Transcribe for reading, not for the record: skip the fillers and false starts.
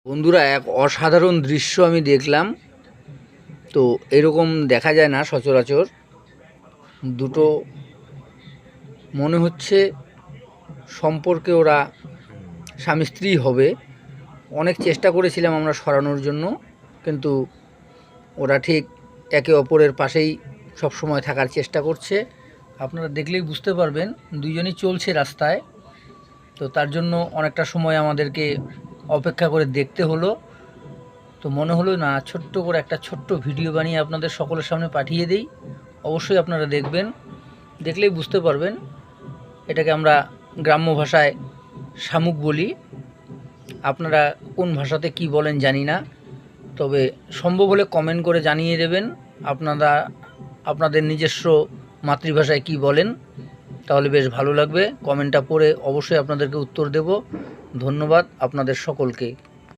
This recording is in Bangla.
বন্ধুরা, এক অসাধারণ দৃশ্য আমি দেখলাম। তো এরকম দেখা যায় না সচরাচর। দুটো মনে হচ্ছে সম্পর্কে ওরা স্বামী স্ত্রী হবে। অনেক চেষ্টা করেছিলাম আমরা সরানোর জন্য, কিন্তু ওরা ঠিক একে অপরের পাশেই সবসময় থাকার চেষ্টা করছে। আপনারা দেখলেই বুঝতে পারবেন, দুইজনই চলছে রাস্তায়। তো তার জন্য অনেকটা সময় আমাদেরকে অপেক্ষা করে দেখতে হলো। তো মনে হলো না ছোট্ট করে একটা ছোট্ট ভিডিও বানিয়ে আপনাদের সকলের সামনে পাঠিয়ে দিই। অবশ্যই আপনারা দেখবেন, দেখলেই বুঝতে পারবেন। এটাকে আমরা গ্রাম্য ভাষায় শামুক বলি। আপনারা কোন ভাষাতে কি বলেন জানি না, তবে সম্ভব হলে কমেন্ট করে জানিয়ে দেবেন আপনারা আপনাদের নিজস্ব মাতৃভাষায় কি বলেন। তাহলে বেশ ভালো লাগবে। কমেন্টটা পড়ে অবশ্যই আপনাদেরকে উত্তর দেব। ধন্যবাদ আপনাদের সকলকে।